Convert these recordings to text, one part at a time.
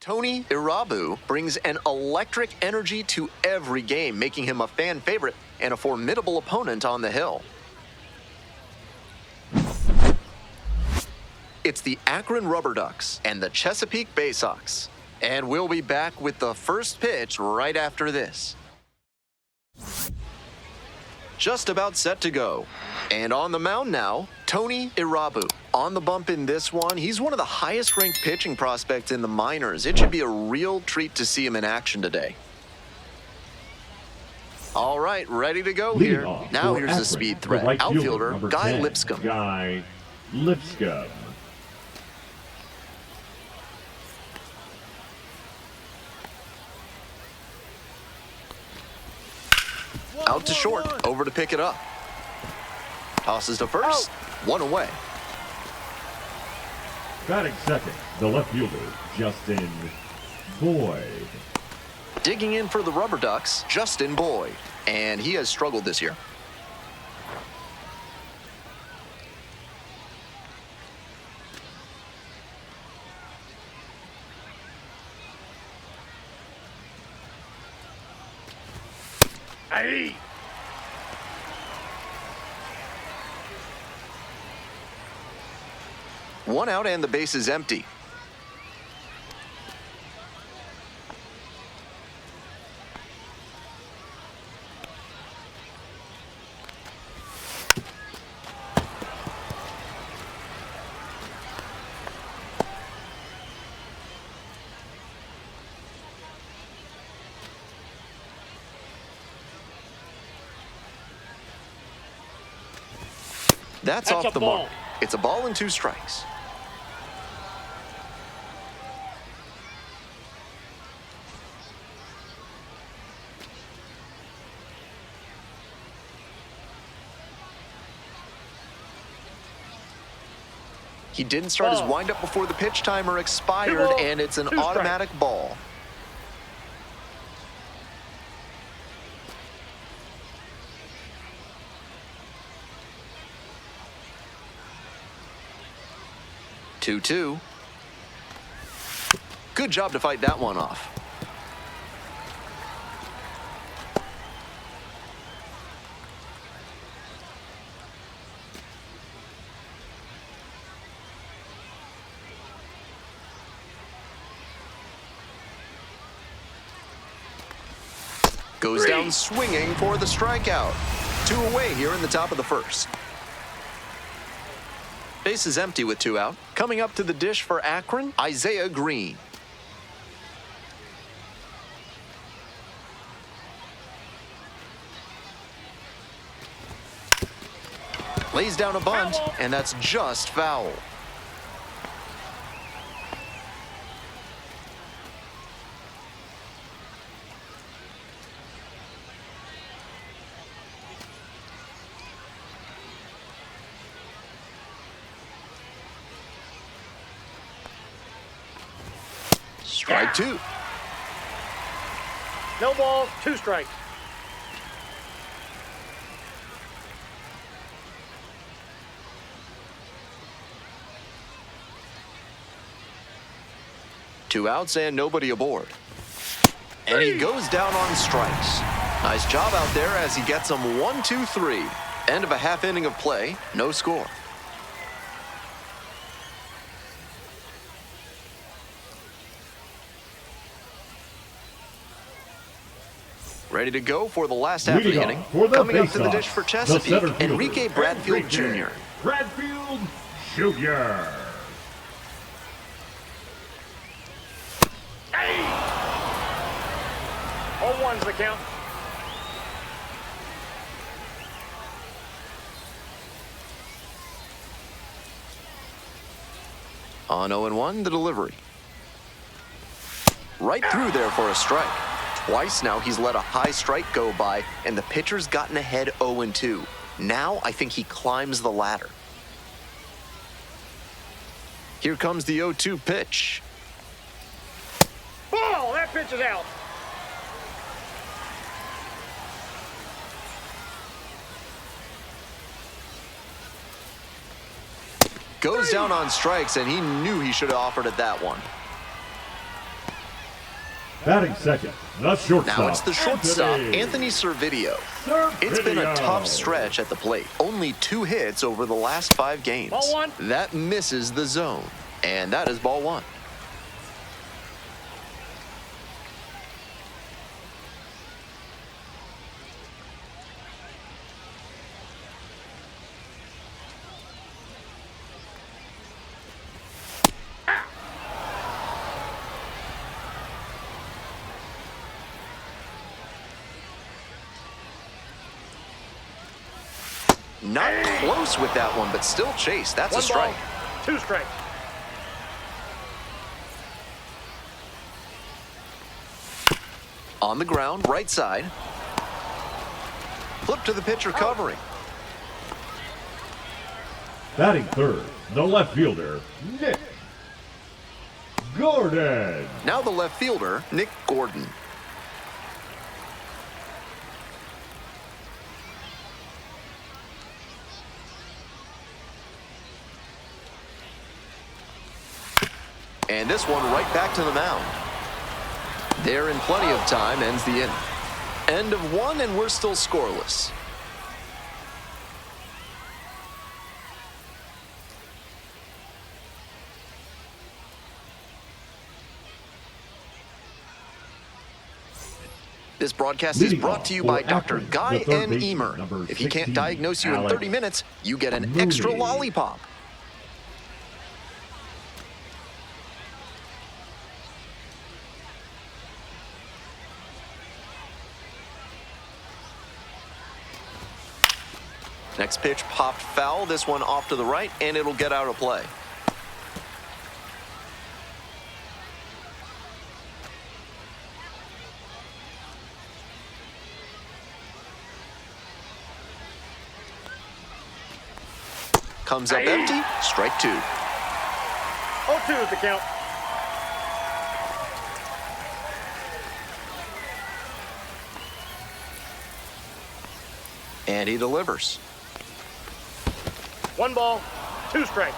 Tony Irabu brings an electric energy to every game, making him a fan favorite and a formidable opponent on the hill. It's the Akron Rubber Ducks and the Chesapeake Bay Sox. And we'll be back with the first pitch right after this. Just about set to go. And on the mound now, Tony Irabu. On the bump in this one, he's one of the highest ranked pitching prospects in the minors. It should be a real treat to see him in action today. All right, ready to go here. Now here's the speed threat. Right outfielder, Guy 10, Lipscomb. Guy Lipscomb. Out to short, over to pick it up. Tosses to first, one away. Batting second, the left fielder, Justin Boyd. Digging in for the Rubber Ducks, Justin Boyd. And he has struggled this year. Hey! One out and the base is empty. That's off the mark. It's a ball and 2 strikes. He didn't start his windup before the pitch timer expired, and it's an automatic ball. Two. Good job to fight that one off. Goes down swinging for the strikeout. 2 away here in the top of the first. Base is empty with 2 out. Coming up to the dish for Akron, Isaiah Green. Lays down a bunt, and that's just foul. Strike 2. No balls, 2 strikes. Two outs and nobody aboard. And he goes down on strikes. Nice job out there as he gets them 1-2-3. End of a half inning of play, no score. Ready to go for the last half of the inning. Coming up to the dish for Chesapeake, Enrique Bradfield Jr. Bradfield Jr. Hey! 0-1's the count. On 0-1, the delivery. Right through there for a strike. Twice now he's let a high strike go by, and the pitcher's gotten ahead 0-2. Now I think he climbs the ladder. Here comes the 0-2 pitch. Ball! That pitch is out. Goes down on strikes, and he knew he should have offered at that one. Batting second, the shortstop. Now it's the shortstop, Anthony Servideo. It's been a tough stretch at the plate. Only 2 hits over the last 5 games. Ball 1. That misses the zone. And that is ball 1. Not close with that one, but still chase. That's a 1 strike. ball, 2 strikes. On the ground, right side. Flip to the pitcher covering. Batting third, the left fielder, Nick Gordon. Now the left fielder, Nick Gordon. And this one right back to the mound. There in plenty of time, ends the inning. End of 1, and we're still scoreless. This broadcast is brought to you by Dr. Guy N. Emer. If he can't diagnose you in 30 minutes, you get an extra lollipop. Next pitch popped foul. This one off to the right, and it'll get out of play. Comes up empty. Strike 2. 0-2 is the count. And he delivers. 1 ball, 2 strikes.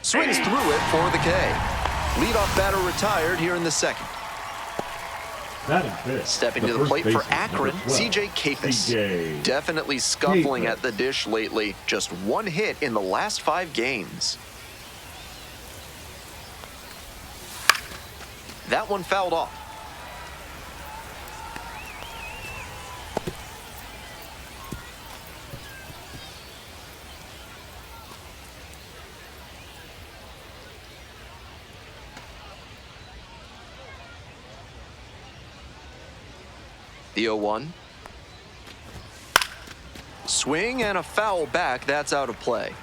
Swings through it for the K. Leadoff batter retired here in the second. Batting fifth, Stepping to the plate for Akron, C.J. Kapis. Definitely scuffling at the dish lately. Just 1 hit in the last 5 games. That one fouled off. The 0-1. Swing and a foul back. That's out of play.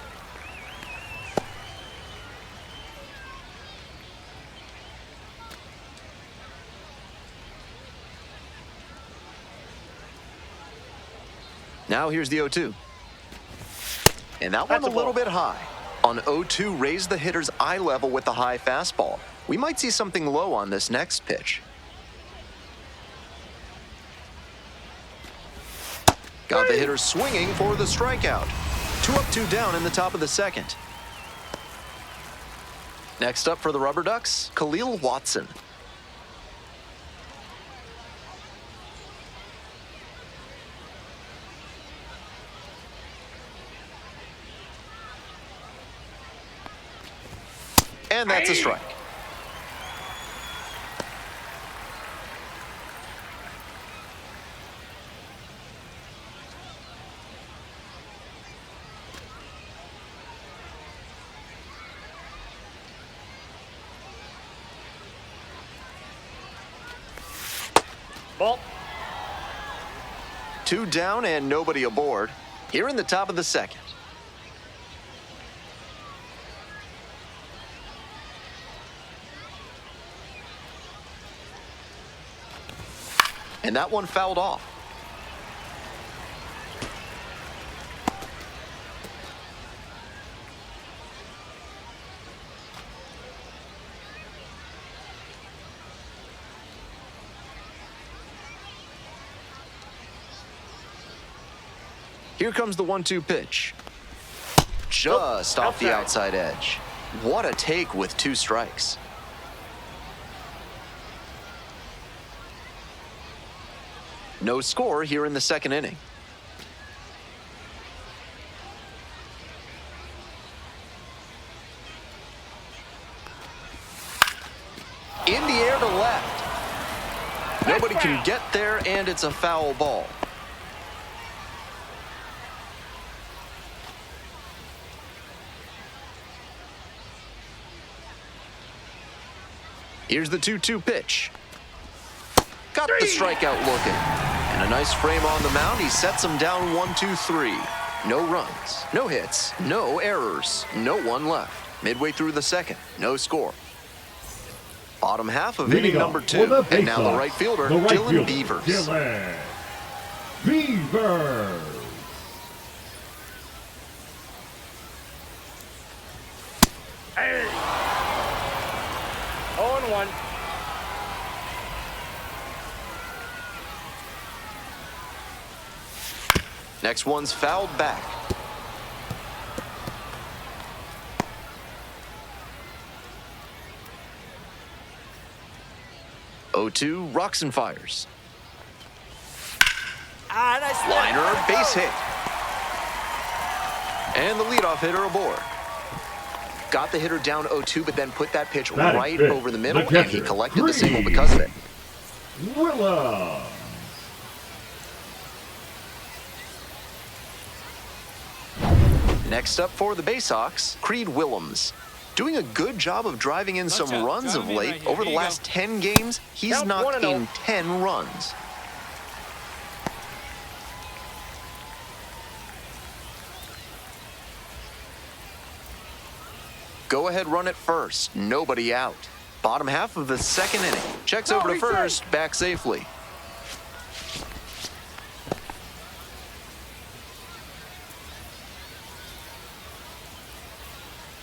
Now here's the 0-2. And that one a little bit high. On 0-2, raise the hitter's eye level with the high fastball. We might see something low on this next pitch. Got the hitter swinging for the strikeout. 2 up, 2 down in the top of the second. Next up for the Rubber Ducks, Khalil Watson. And that's a strike. Ball. 2 down and nobody aboard. Here in the top of the second. And that one fouled off. Here comes the 1-2 pitch. Just off the outside edge. What a take with 2 strikes. No score here in the second inning. In the air to left. Nobody can get there, and it's a foul ball. Here's the 2-2 pitch. Got the strikeout looking. And a nice frame on the mound. He sets him down 1-2-3. No runs, no hits, no errors, no one left. Midway through the second, no score. Bottom half of inning number 2. And now the right fielder, Dylan Beavers. Dylan Beavers. Hey. 0-1. Next one's fouled back. (0-2) rocks and fires. Nice Liner, base hit. And the leadoff hitter aboard. Got the hitter down 0-2, but then put that pitch right over the middle, and he collected the single because of it. Willa. Next up for the Bay Sox, Creed Willems. Doing a good job of driving in some runs of late. Over the last 10 games, he's knocked in 10 runs. Go ahead, run it first. Nobody out. Bottom half of the second inning. Checks over to first, back safely.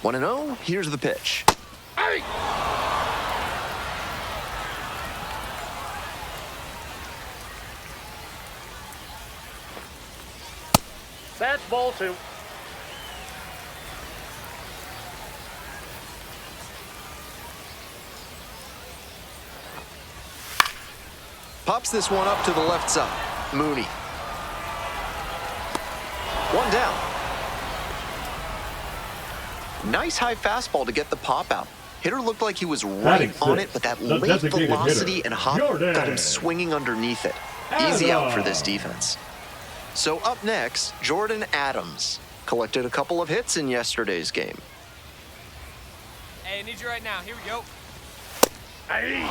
One and 0. Here's the pitch. Hey. That's ball 2. Pops this one up to the left side. Mooney. One down. Nice high fastball to get the pop out. Hitter looked like he was right on it, but that late velocity and hop got him swinging underneath it. Easy out for this defense. So up next, Jordan Adams. Collected a couple of hits in yesterday's game. Hey, I need you right now. Here we go. Hey.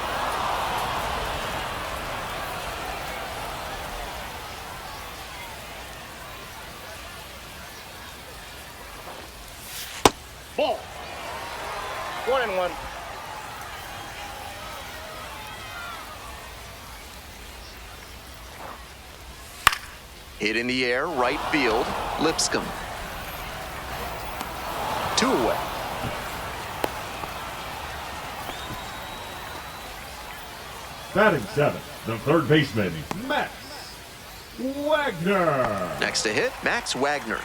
Ball. 1-1. Hit in the air, right field, Lipscomb. 2 away. Batting 7th, the third baseman, Max Wagner. Next to hit, Max Wagner.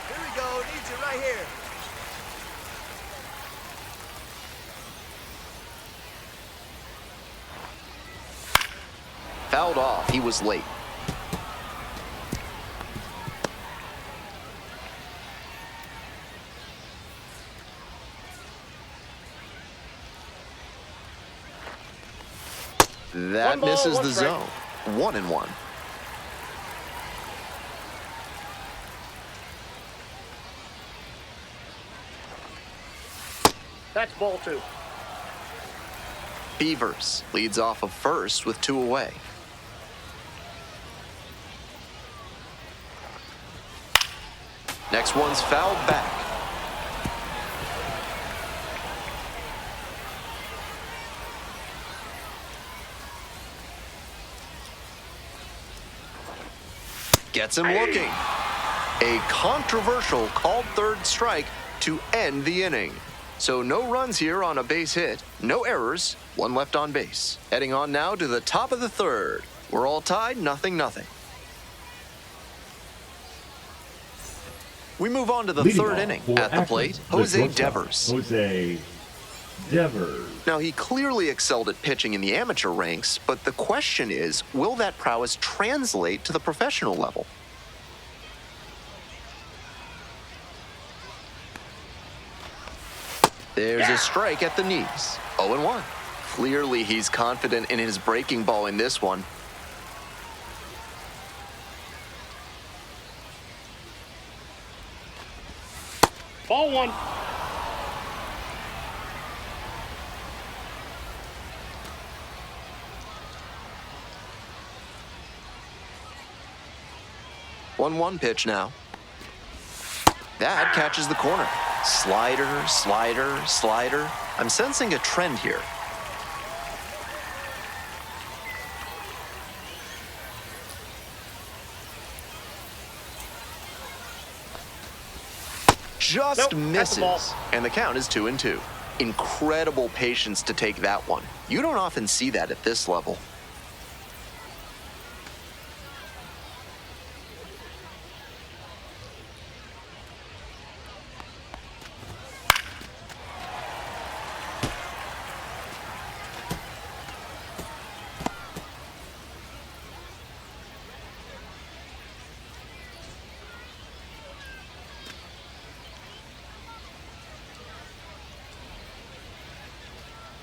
Here we go. Need you right here. Fouled off. He was late. That misses the zone. 1-1. That's ball 2. Beavers leads off of first with 2 away. Next one's fouled back. Gets him looking. A controversial called third strike to end the inning. So no runs here on a base hit, no errors, 1 left on base. Heading on now to the top of the third. We're all tied, 0-0. We move on to the Leading third off inning. for At the Akron, plate, the Jose shortstop, Devers. Jose Devers. Now, he clearly excelled at pitching in the amateur ranks, but the question is, will that prowess translate to the professional level? There's a strike at the knees. 0-1. Clearly, he's confident in his breaking ball in this one. Ball one. One pitch now. That catches the corner. Slider, slider, slider. I'm sensing a trend here. Just Nope, that's a misses. ball. And the count is 2-2. Incredible patience to take that one. You don't often see that at this level.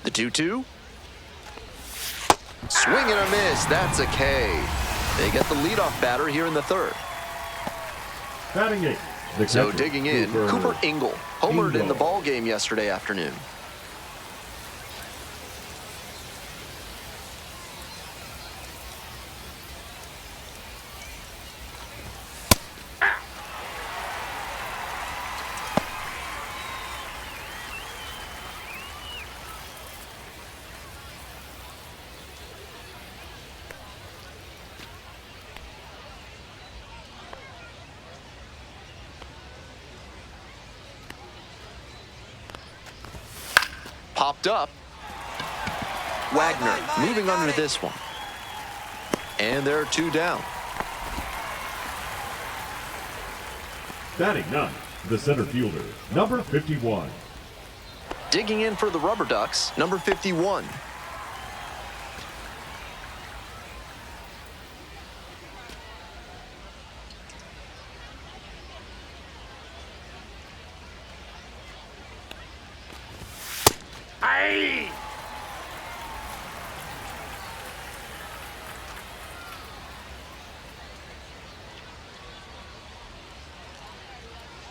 The 2-2. Swing and a miss. That's a K. They get the leadoff batter here in the third. Batting eighth. The So catcher, digging in, Cooper Ingle. Homered in the ball game yesterday afternoon. Popped up. Wagner moving under this one. And there are two down. Batting ninth. The center fielder, number 51. Digging in for the Rubber Ducks, number 51. Aye.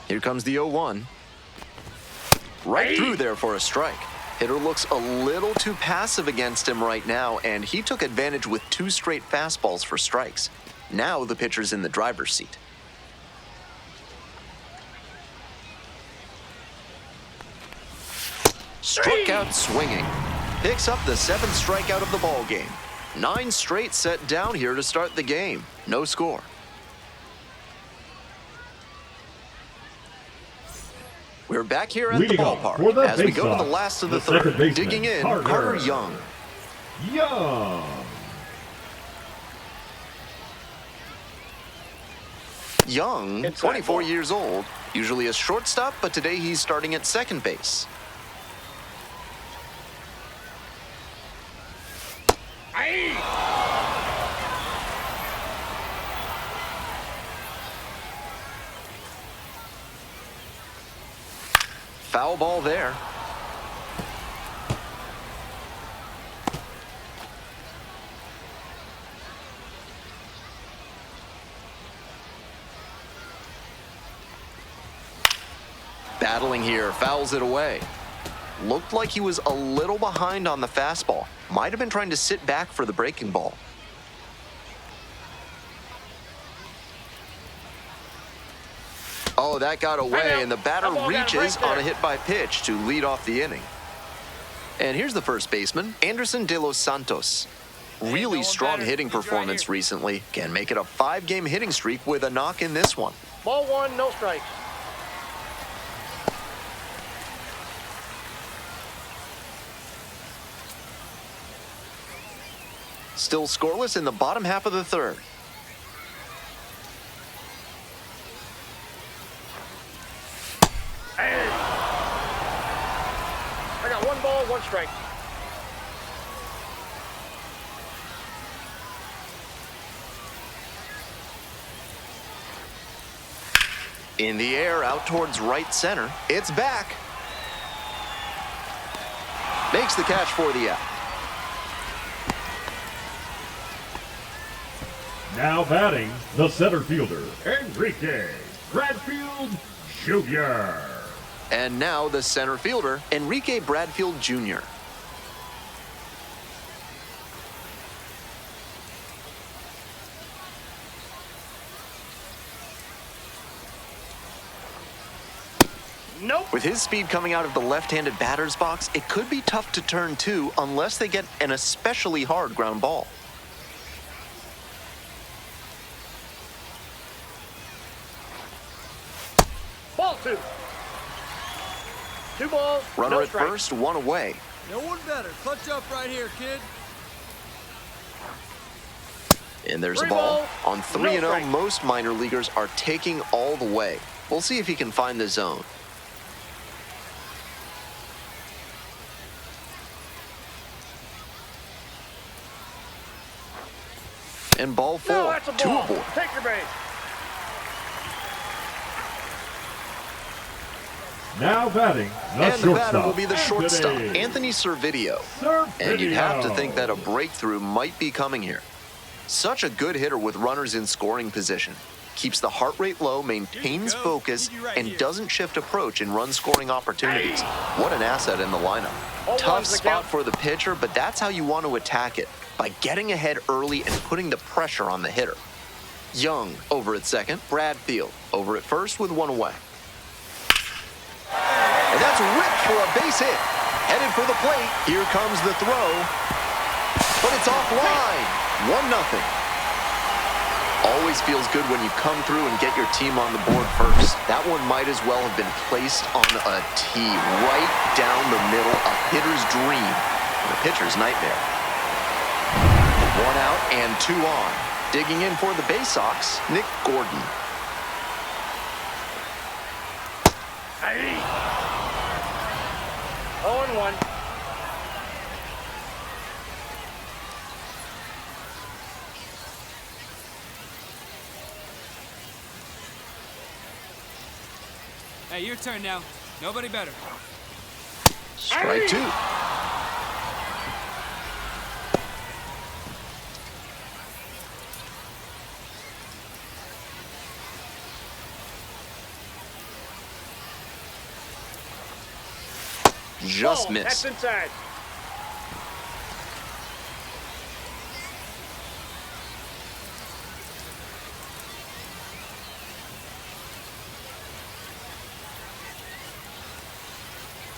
Here comes the 0-1. Right through there for a strike. Hitter looks a little too passive against him right now, and he took advantage with two straight fastballs for strikes. Now the pitcher's in the driver's seat. Struck out swinging. Picks up the seventh strikeout of the ball game. 9 straight set down here to start the game. No score. We're back here at the Leading off for ballpark the as we go to the faceoff, last of the second third. baseman, Digging in, Carter. Carter Young. Young, Inside 24 ball. years old, usually a shortstop, but today he's starting at second base. Aye. Foul ball there. Battling here, fouls it away. Looked like he was a little behind on the fastball. Might have been trying to sit back for the breaking ball. Oh, that got away, and the batter That ball got reaches right there. on a hit by pitch to lead off the inning. And here's the first baseman, Anderson de los Santos. Really going strong better. hitting He's right performance here. recently. Can make it a 5-game hitting streak with a knock in this one. Ball one, no strikes. Still scoreless in the bottom half of the third. strike. In the air, out towards right center. It's back. Makes the catch for the out. Now batting, the center fielder, Enrique Bradfield Jr. And now the center fielder, Enrique Bradfield Jr. Nope. With his speed coming out of the left-handed batter's box, it could be tough to turn two unless they get an especially hard ground ball. Ball two. 2 balls, Runner no at strike. first, one away. No one better. Clutch up right here, kid. And there's a 3 ball. balls, On no 3-0, strike. most minor leaguers are taking all the way. We'll see if he can find the zone. And ball 4, No, that's a 2 ball. aboard. Take your base. Now batting, the And the shortstop, batter will be the shortstop, Anthony Anthony Servideo. And you'd have to think that a breakthrough might be coming here. Such a good hitter with runners in scoring position. Keeps the heart rate low, maintains go. focus, Need you right and here. doesn't shift approach in run-scoring opportunities. What an asset in the lineup. Oh, Tough one's the spot count. for the pitcher, but that's how you want to attack it, by getting ahead early and putting the pressure on the hitter. Young over at second, Bradfield over at first with 1 away. And that's ripped for a base hit. Headed for the plate. Here comes the throw. But it's offline. 1-0. Always feels good when you come through and get your team on the board first. That one might as well have been placed on a tee right down the middle, a hitter's dream and a pitcher's nightmare. 1 out and 2 on. Digging in for the Bay Sox, Nick Gordon. Aye. 0-1. Hey, your turn now. Nobody better. Strike 2. Just Ball. missed. That's inside.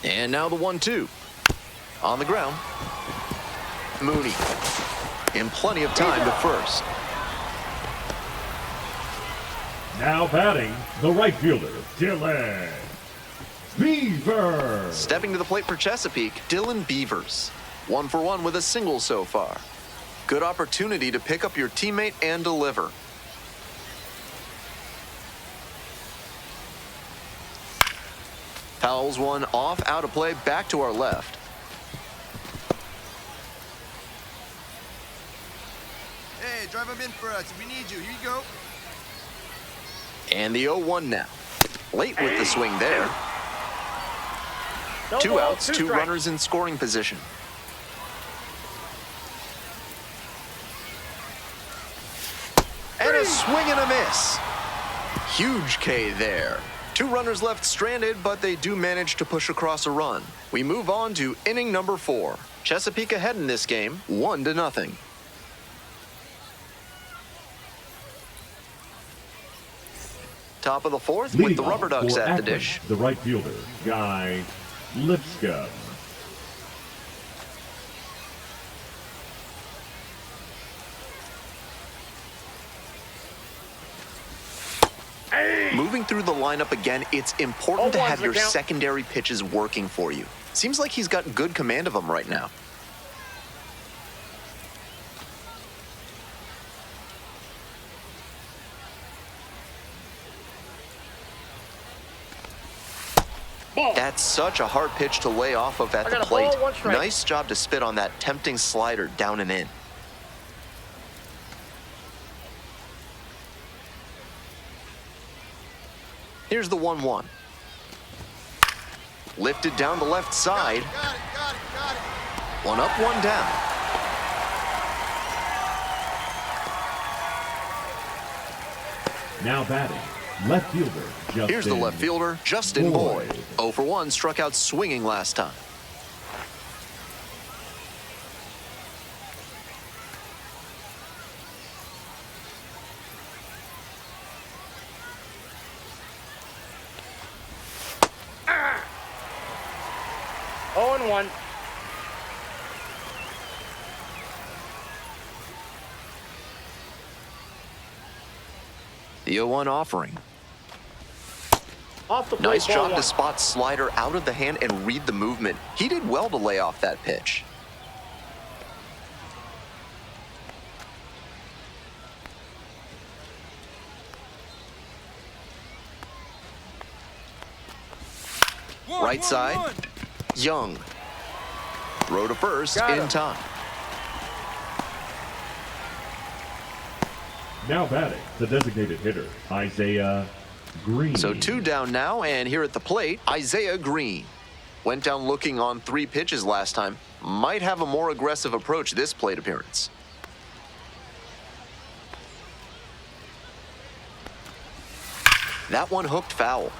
And now the 1-2. On the ground. Mooney. In plenty of time to first. Now batting, the right fielder, Dylan Beaver. Stepping to the plate for Chesapeake, Dylan Beavers. 1 for 1 with a single so far. Good opportunity to pick up your teammate and deliver. Fouls one off, out of play, back to our left. Hey, drive him in for us. We need you. Here you go. And the 0-1 now. Late with the swing there. No 2 balls, outs, 2 2 strikes. runners in scoring position. And a swing and a miss. Huge K there. 2 runners left stranded, but they do manage to push across a run. We move on to inning number 4. Chesapeake ahead in this game, 1-0. Top of the 4th with Leading the Rubber off Ducks for at the Akron, dish. The right fielder, Guy Lipscomb. Moving through the lineup again, it's important to 0-1's have the your count. secondary pitches working for you. Seems like he's got good command of them right now. Ball. That's such a hard pitch to lay off of at I the got a plate. ball, 1 strike. Nice job to spit on that tempting slider down and in. Here's the 1-1. Lifted down the left side. Got it. One up, one down. Now batting, left fielder, Justin. Here's the left fielder, Justin Boyd. 0 for 1, struck out swinging last time. Ah! 0-1. The 0-1 offering. Off the plate, Nice ball job to 1. spot slider out of the hand and read the movement. He did well to lay off that pitch. Right side, Young. Throw to first Got in him. time. Now batting, the designated hitter, Isaiah Green. So 2 down now, and here at the plate, Isaiah Green. Went down looking on 3 pitches last time. Might have a more aggressive approach this plate appearance. That one hooked foul.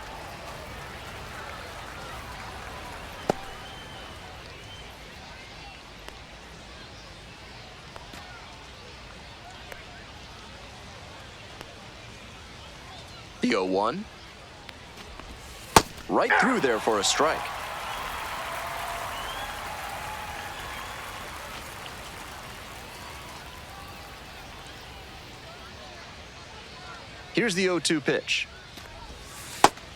The 0-1. Right through there for a strike. Here's the 0-2 pitch.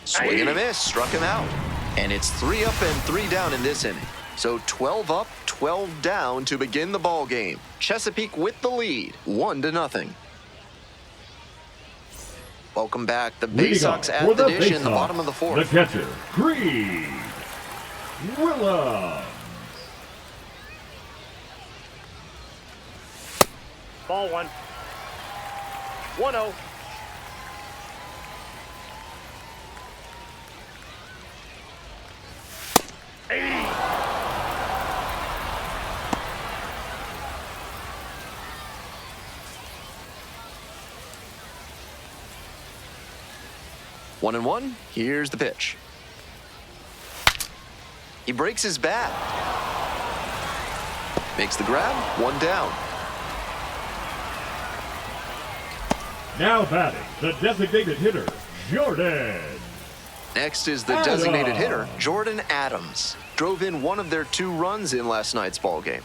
Swing and a miss, struck him out. And it's 3 up and 3 down in this inning. So 12 up, 12 down to begin the ball game. Chesapeake with the lead, 1-0. Welcome back. The Bay Leading Sox off at for the the dish in the Bay bottom of the Sox, 4th. The catcher, Green Williams. Ball 1. 1-0. One and one. Here's the pitch. He breaks his bat. Makes the grab. 1 down. Now batting, the designated hitter, Jordan. Next is the designated hitter, Jordan Adams. Drove in one of their 2 runs in last night's ball game.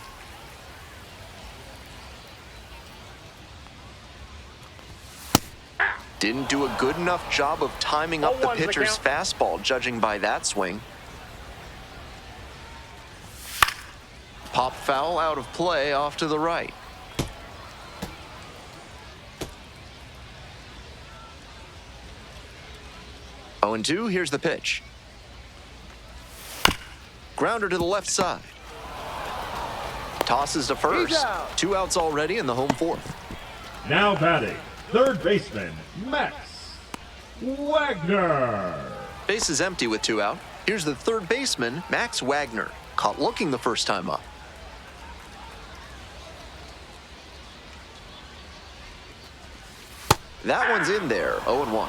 Didn't do a good enough job of timing up the 0-1's the pitcher's count. fastball, judging by that swing. Pop foul out of play off to the right. Oh, and 2, here's the pitch. Grounder to the left side. Tosses to first. He's out. 2 outs already in the home 4th. Now batting, third baseman, Max Wagner. Base is empty with 2 out. Here's the third baseman, Max Wagner. Caught looking the first time up. That one's in there, 0-1.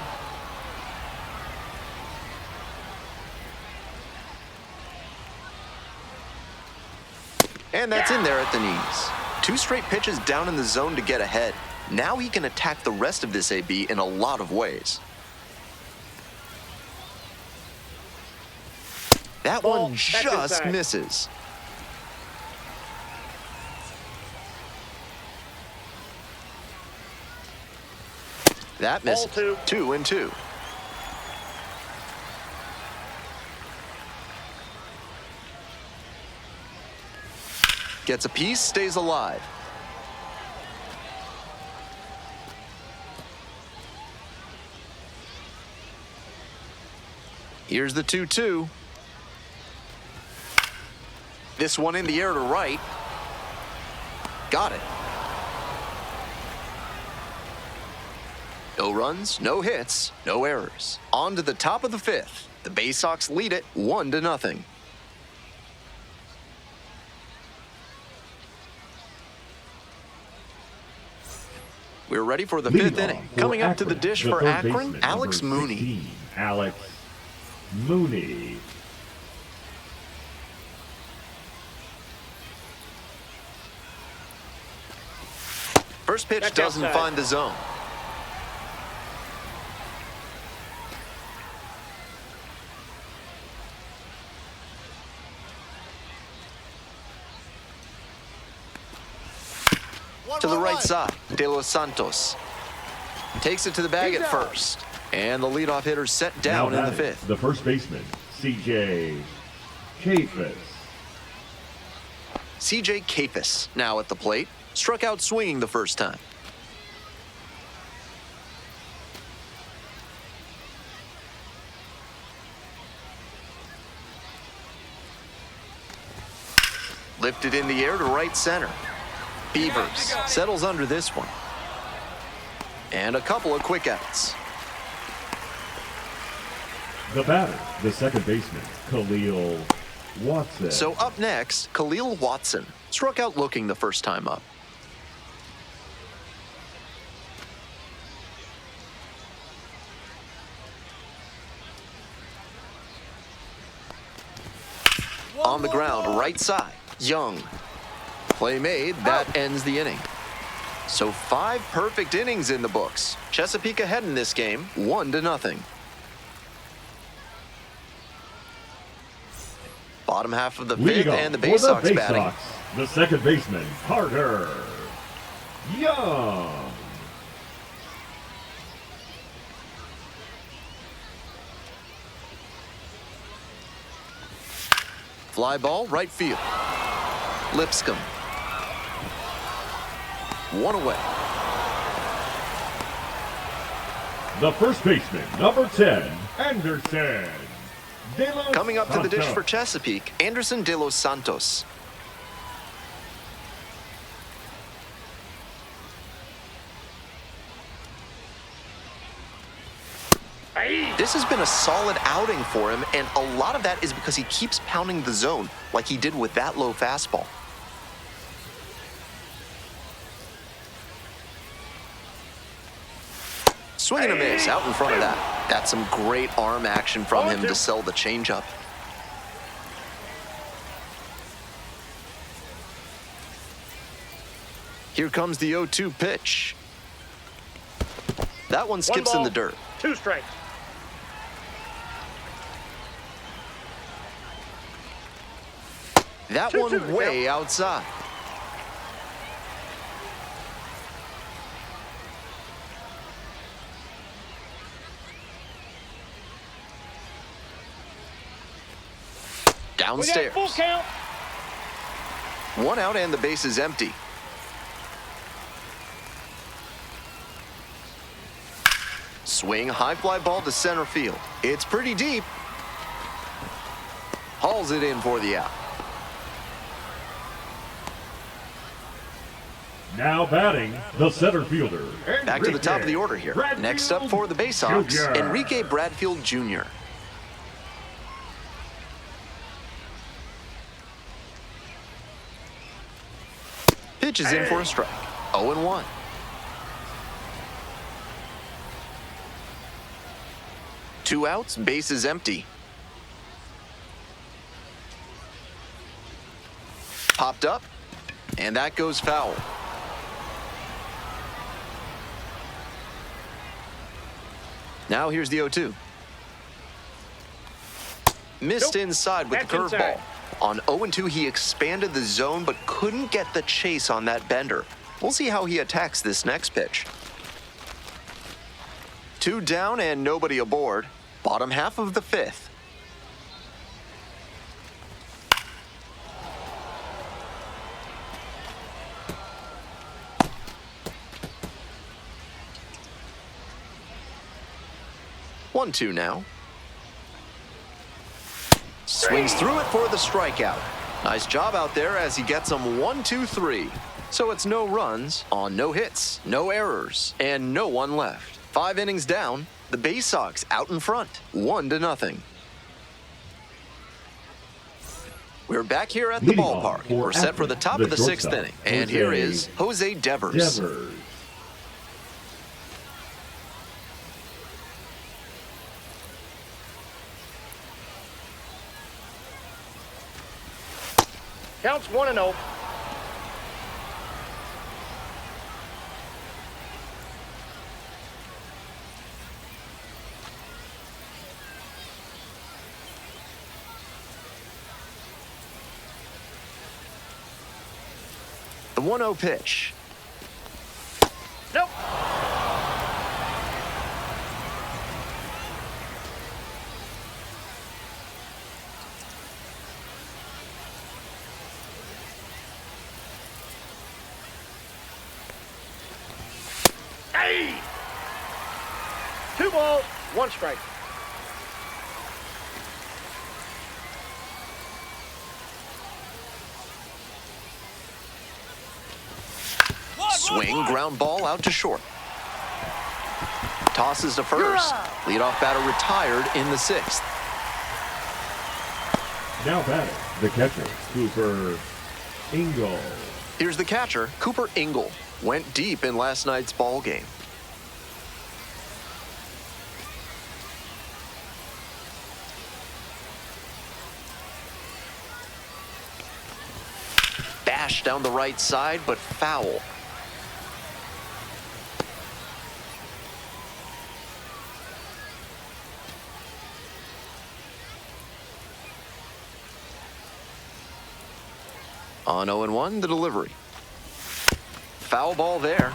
And that's in there at the knees. 2 straight pitches down in the zone to get ahead. Now he can attack the rest of this AB in a lot of ways. That Ball, one back just inside. misses. That Ball misses. 2. 2-2. Gets a piece, stays alive. Here's the 2-2. This one in the air to right. Got it. No runs, no hits, no errors. On to the top of the fifth. The Bay Sox lead it 1-0. We're ready for the fifth inning. Coming up to the dish for Akron, Alex Mooney. Alex Mooney. First pitch That's doesn't outside. find the zone. To the right side, De Los Santos takes it to the bag at first. And the leadoff hitter set down in the fifth. The first baseman, C.J. Kafis. C.J. Kafis now at the plate. Struck out swinging the first time. Lifted in the air to right center. Beavers settles under this one. And a couple of quick outs. The batter, the second baseman, Khalil Watson. So up next, Khalil Watson. Struck out looking the first time up. On the ground, right side, Young. Play made, that ends the inning. So 5 perfect innings in the books. Chesapeake ahead in this game, 1-0. Bottom half of the fifth, and the Bay Sox batting. The second baseman, Carter Young. Fly ball, right field. Lipscomb. 1 away. The first baseman, number 10, Anderson De Los Coming up to the dish Santos. for Chesapeake, Anderson De Los Santos. This has been a solid outing for him, and a lot of that is because he keeps pounding the zone like he did with that low fastball. Swing and a miss out in front of that. That's some great arm action from him to sell the changeup. Here comes the 0-2 pitch. That one skips in the dirt. 2 strikes. That one way outside. We got Downstairs. full count. 1 out and the base is empty. Swing, high fly ball to center field. It's pretty deep. Hauls it in for the out. Now batting, the center fielder. Back to the top of the order here. Bradfield Next up for the Bay Sox, Jr. Enrique Bradfield Jr. Pitch is in for a strike. 0-1. Two outs, base is empty. Popped up, and that goes foul. Now here's the 0-2. Missed inside with the That's curveball. inside. On 0-2, he expanded the zone but couldn't get the chase on that bender. We'll see how he attacks this next pitch. 2 down and nobody aboard. Bottom half of the fifth. One, 2 now. Swings through it for the strikeout. Nice job out there as he gets them 1, 2, 3. So it's no runs on no hits, no errors, and no one left. 5 innings down, the Bay Sox out in front, 1-0. We're back here at the Leading off ballpark. for We're set for the top of the 6th shortstop, inning. And here is Jose Devers. Devers. Counts 1-0. The 1-0 pitch. Nope. Hey! 2 balls, 1 strike. Swing, ground ball out to short. Tosses to first. Leadoff batter retired in the 6th. Now batting, the catcher, Cooper Ingle. Here's the catcher, Cooper Ingle. Went deep in last night's ball game. Bashed down the right side, but foul. On 0-1, the delivery. Foul ball there.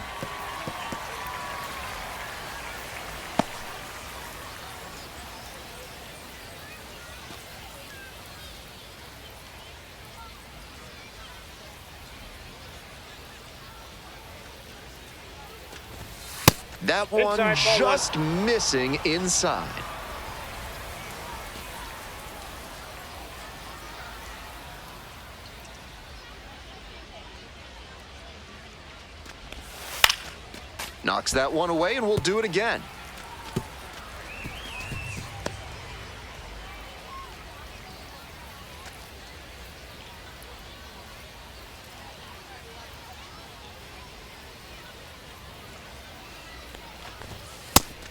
That one Inside, ball just missing inside. Knocks that one away, and we'll do it again.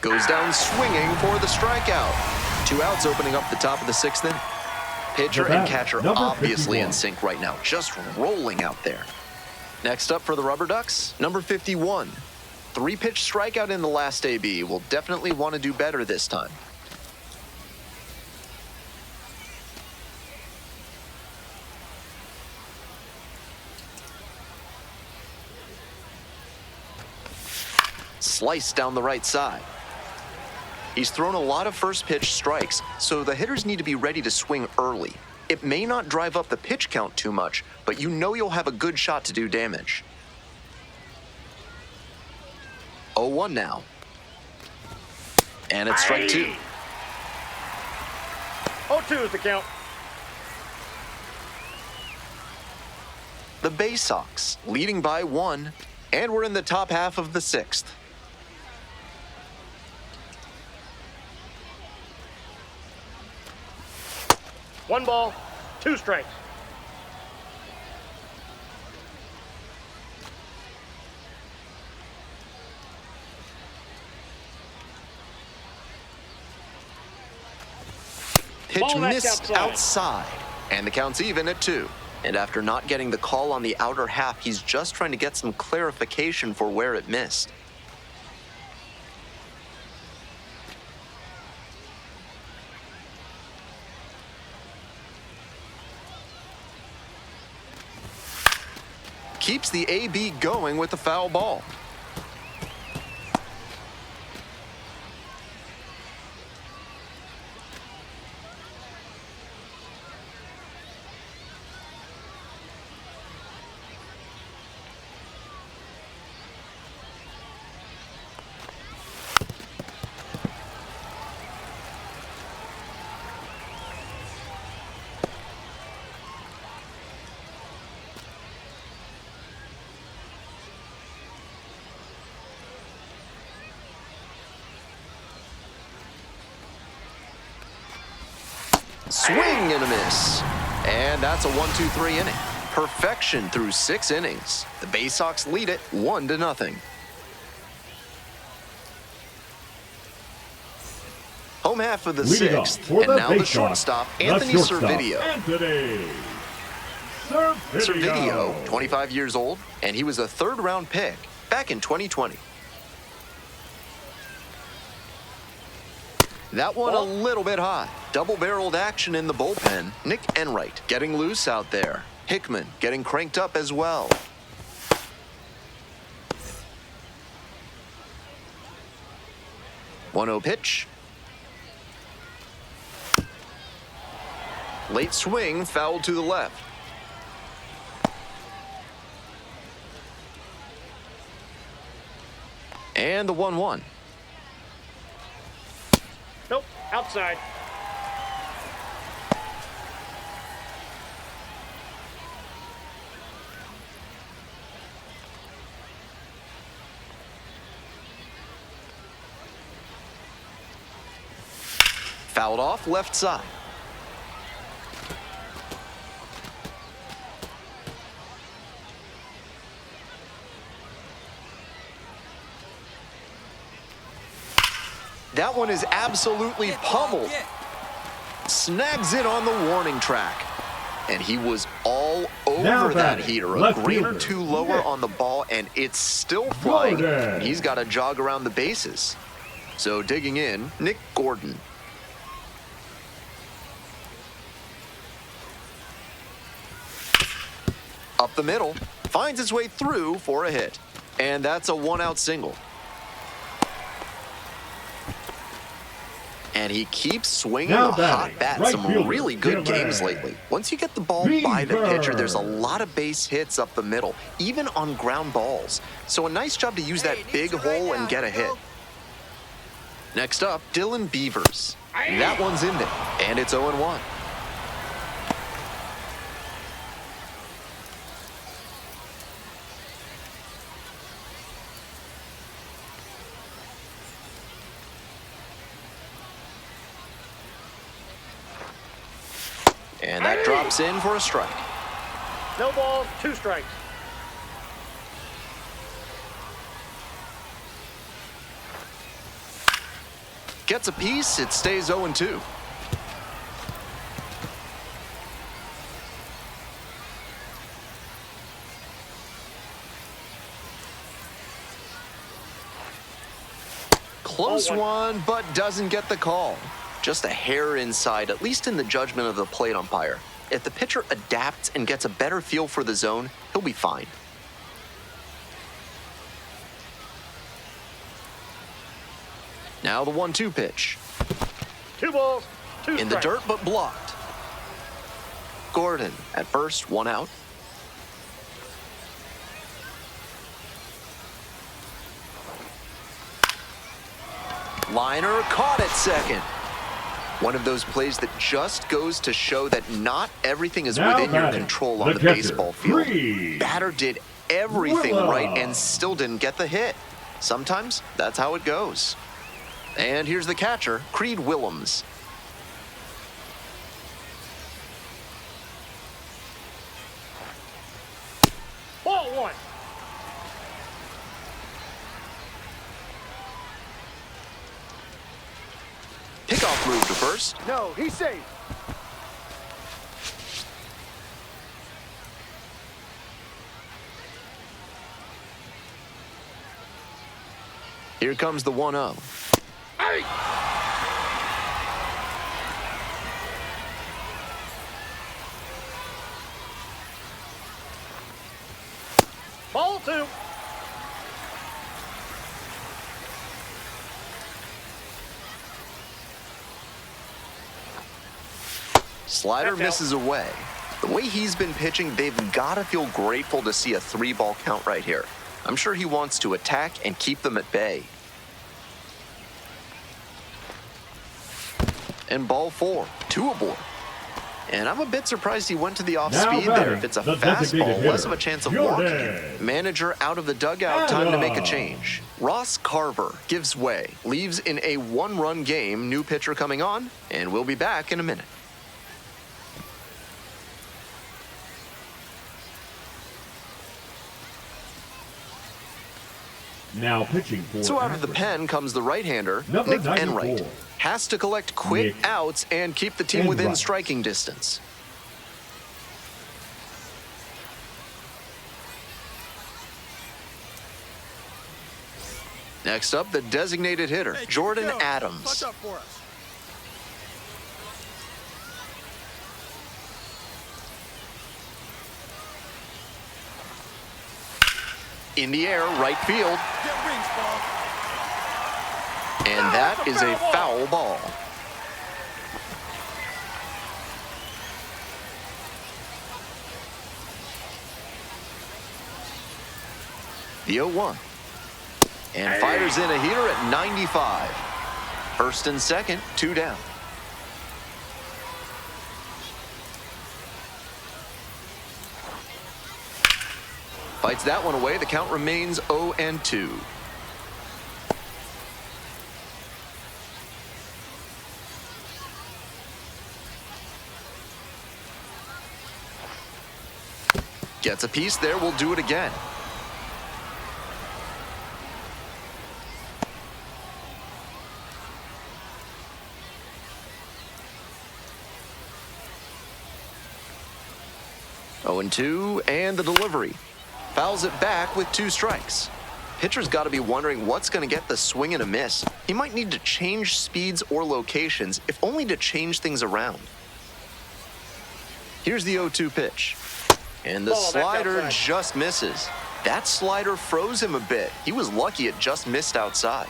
Goes down swinging for the strikeout. 2 outs opening up the top of the 6th inning. Pitcher and catcher Number obviously 51. in sync right now, just rolling out there. Next up for the Rubber Ducks, number 51. 3-pitch strikeout in the last AB. Will definitely want to do better this time. Slice down the right side. He's thrown a lot of first pitch strikes, so the hitters need to be ready to swing early. It may not drive up the pitch count too much, but you know you'll have a good shot to do damage. 0-1 now. And it's strike 2. 0-2 is the count. The Bay Sox leading by 1, and we're in the top half of the 6th. One ball, 2 strikes. Pitch Ball, that's missed outside, and the count's even at 2. And after not getting the call on the outer half, he's just trying to get some clarification for where it missed. Keeps the AB going with the foul ball. Swing and a miss. And that's a 1-2-3 inning. Perfection through 6 innings. The Bay Sox lead it 1-0. Home half of the Leading off 6th, for and now Bay the Sox, shortstop, the Anthony shortstop, Servideo. Anthony Servideo, 25 years old, and he was a third-round pick back in 2020. That one a little bit high. Double-barreled action in the bullpen. Nick Enright getting loose out there. Hickman getting cranked up as well. One-0 pitch. Late swing, foul to the left. And the 1-1. Nope, outside. Fouled off left side. That one is absolutely pummeled. Snags it on the warning track. And he was all over that heater. A grain or two lower on the ball, and it's still flying. And he's got to jog around the bases. So digging in, Nick Gordon. Up the middle, finds its way through for a hit. And that's a one-out single. And he keeps swinging a hot bat. Some really good games lately. Once you get the ball by the pitcher, there's a lot of base hits up the middle, even on ground balls. So a nice job to use that big hole and get a hit. Next up, Dylan Beavers. That one's in there, and it's 0-1. And that drops in for a strike. No balls, 2 strikes. Gets a piece, it stays 0-2. Close one, but doesn't get the call. Just a hair inside, at least in the judgment of the plate umpire. If the pitcher adapts and gets a better feel for the zone, he'll be fine. Now the 1-2 pitch. 2 balls, 2 strikes. In the dirt, but blocked. Gordon at first, 1 out. Liner caught at second. One of those plays that just goes to show that not everything is within your control on the baseball field. Batter did everything right and still didn't get the hit. Sometimes that's how it goes. And here's the catcher, Creed Willems. Ball 1. Pickoff move to first. No, he's safe. Here comes the 1-0. Hey! Ball 2. Slider misses away. The way he's been pitching, they've got to feel grateful to see a 3-ball count right here. I'm sure he wants to attack and keep them at bay. And ball 4, 2 aboard. And I'm a bit surprised he went to the off-speed there. If it's a fastball, less of a chance of walking him. Manager out of the dugout, time to make a change. Ross Carver gives way, leaves in a 1-run game. New pitcher coming on, and we'll be back in a minute. Now pitching for So out of the Akron, pen comes the right-hander, Number Nick 94. Enright. Has to collect quick Nick outs and keep the team within Enright. striking distance. Next up, the designated hitter, Hey, Jordan go. Touch Adams. up for us. In the air, right field, Get wings, ball. and that is a foul ball. The 0-1. And fires in a heater at 95. First and second, 2 down. Fights that one away. The count remains 0-2. Gets a piece there. We'll do it again. Oh, 0-2, and the delivery. Fouls it back with 2 strikes. Pitcher's got to be wondering what's going to get the swing and a miss. He might need to change speeds or locations, if only to change things around. Here's the 0-2 pitch. And the Ball, that's slider outside. just misses. That slider froze him a bit. He was lucky it just missed outside.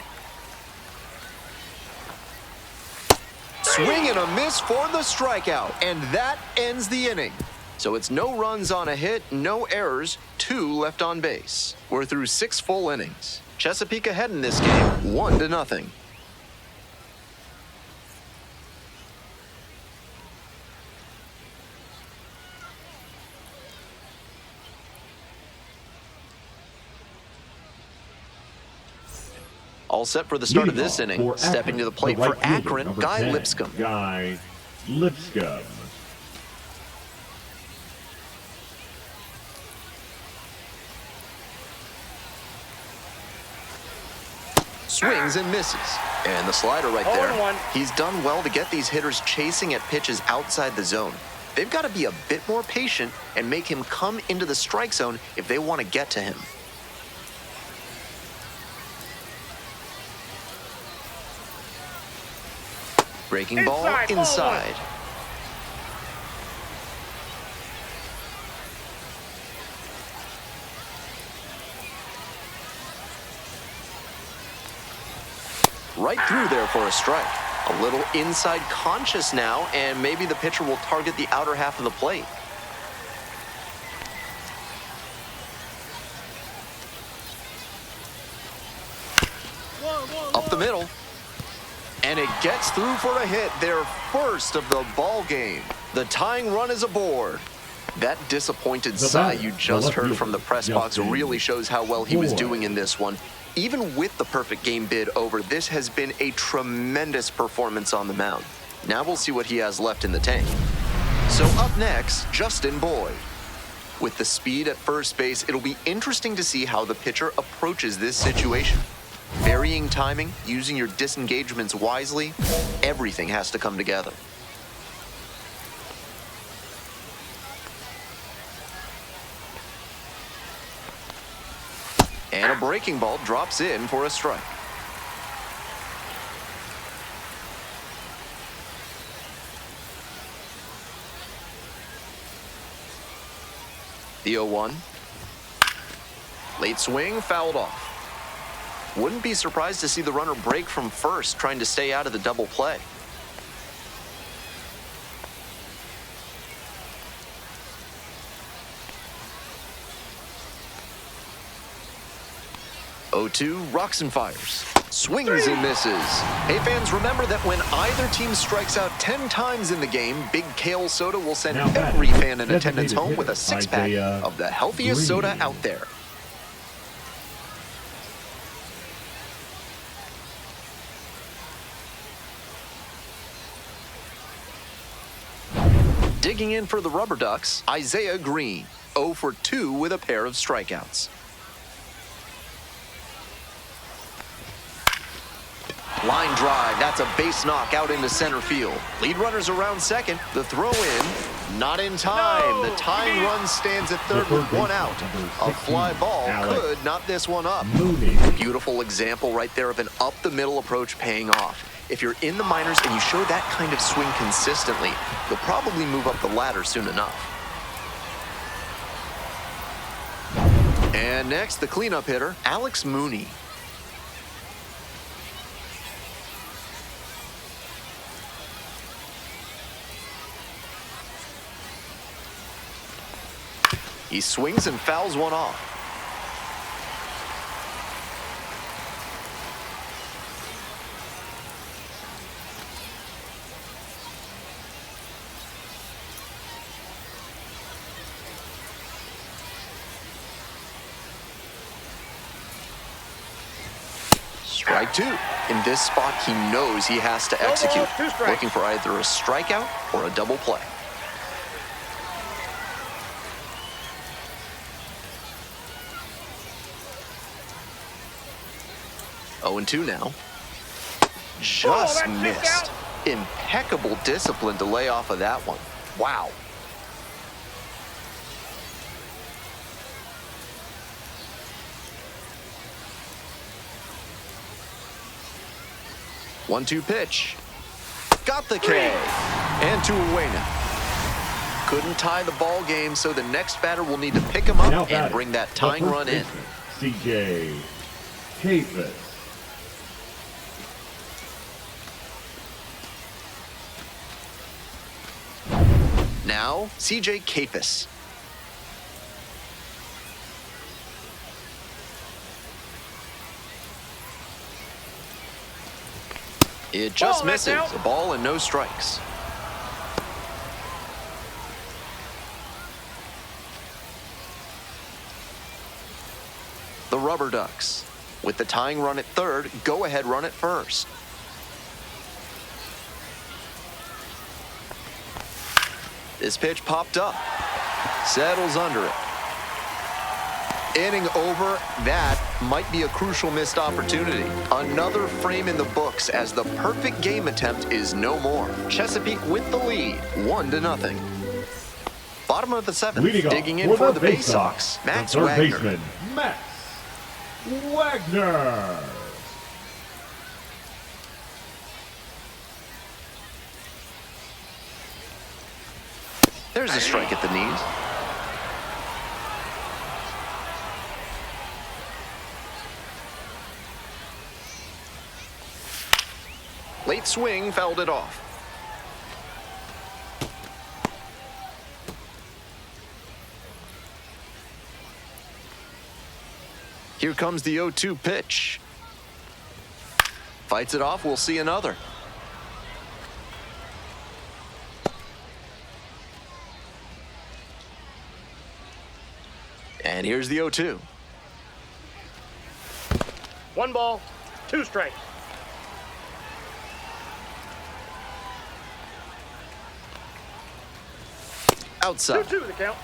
Swing and a miss for the strikeout, and that ends the inning. So it's no runs on a hit, no errors, 2 left on base. We're through 6 full innings. Chesapeake ahead in this game, 1-0. All set for the start of this Leading inning. off for Stepping Akron, to the plate the for right fielder, Akron, number Guy 10, Lipscomb. Guy Lipscomb. Swings and misses. And the slider right 0-1. there. He's done well to get these hitters chasing at pitches outside the zone. They've got to be a bit more patient and make him come into the strike zone if they want to get to him. Breaking ball Inside, ball inside. Right through there for a strike. A little inside conscious now, and maybe the pitcher will target the outer half of the plate. Up the middle. And it gets through for a hit, their first of the ball game. The tying run is aboard. That disappointed sigh you just heard from the press box really shows how well he was doing in this one. Even with the perfect game bid over, this has been a tremendous performance on the mound. Now we'll see what he has left in the tank. So up next, Justin Boyd. With the speed at first base, it'll be interesting to see how the pitcher approaches this situation. Varying timing, using your disengagements wisely, everything has to come together. And a breaking ball drops in for a strike. The 0-1. Late swing, fouled off. Wouldn't be surprised to see the runner break from first, trying to stay out of the double play. Oh-2, rocks and fires. Swings and misses. Hey fans, remember that when either team strikes out 10 times in the game, Big Kale Soda will send Now batting, every fan in attendance designated home with a hitter, 6-pack Isaiah of the healthiest Green. soda out there. Digging in for the Rubber Ducks, Isaiah Green, 0 for 2 with a pair of strikeouts. Line drive, that's a base knock out into center field. Lead runners around second. The throw in, not in time. The tying run stands at third with one out. A fly ball could knot this one up. Beautiful example right there of an up-the-middle approach paying off. If you're in the minors and you show that kind of swing consistently, you'll probably move up the ladder soon enough. And next, the cleanup hitter, Alex Mooney. He swings and fouls one off. Strike two. In this spot, he knows he has to execute, looking for either a strikeout or a double play. Oh, and 2 now. Just missed. Impeccable discipline to lay off of that one. Wow. One-two pitch. Got the K. And 2 away now. Couldn't tie the ball game, so the next batter will need to pick him up and bring that tying run in. C.J. Capus. Now, C.J. Capus. It just misses. A ball and no strikes. The Rubber Ducks. With the tying run at third, go-ahead run at first. This pitch popped up. Settles under it. Inning over. That might be a crucial missed opportunity. Another frame in the books as the perfect game attempt is no more. Chesapeake with the lead, 1-0. Bottom of the 7th, digging in for the Bay Sox, Max Wagner. Baseman, Max Wagner. There's a strike at the knees. Late swing, fouled it off. Here comes the 0-2 pitch. Fights it off, we'll see another. And here's the 0-2. 1 ball, 2 strikes. Outside. 2-2 the count.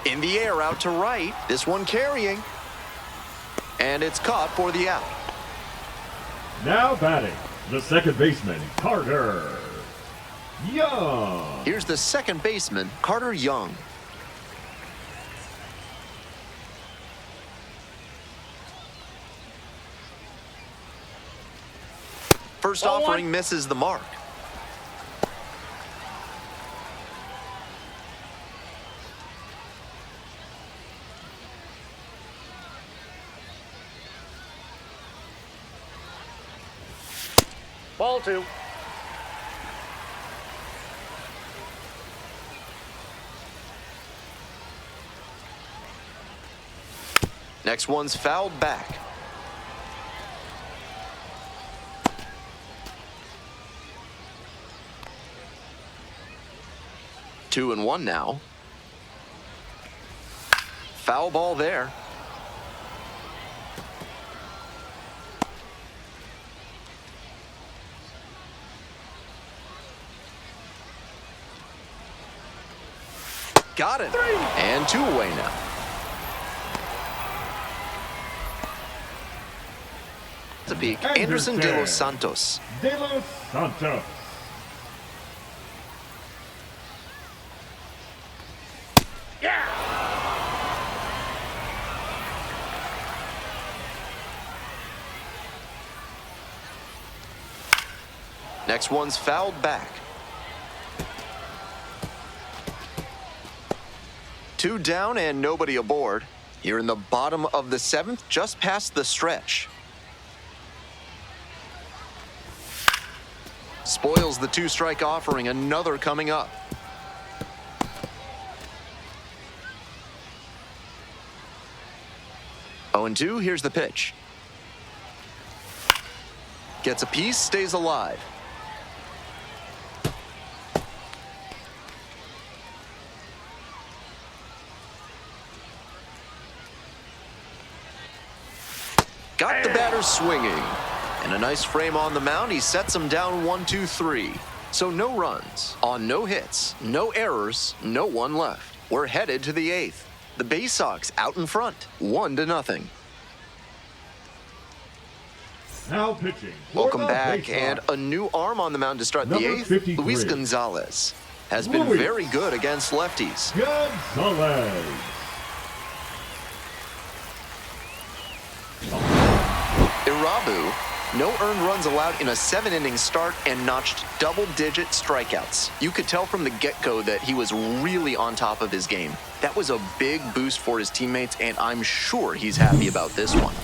In the air, out to right. This one carrying. And it's caught for the out. Now batting, the second baseman, Carter Young. Here's the second baseman, Carter Young. First offering misses the mark. Ball 2. Next one's fouled back. Two and one now. Foul ball there. Got it. And 2 away now. To peak, Anderson De Los Santos. De Los Santos. Next one's fouled back. 2 down and nobody aboard. Here in the bottom of the 7th, just past the stretch. Spoils the 2-strike offering, another coming up. Oh, and 2, here's the pitch. Gets a piece, stays alive. Got the batter swinging. And a nice frame on the mound. He sets him down 1-2-3. So no runs on no hits, no errors, no one left. We're headed to the 8th. The Bay Sox out in front, 1-0. Now pitching. for Welcome the back, Bay and Sox. a new arm on the mound to start the Number 8th. 53. Luis Gonzalez has been Luis. very good against lefties. Gonzalez. Irabu, no earned runs allowed in a 7-inning start and notched double-digit strikeouts. You could tell from the get-go that he was really on top of his game. That was a big boost for his teammates, and I'm sure he's happy about this one.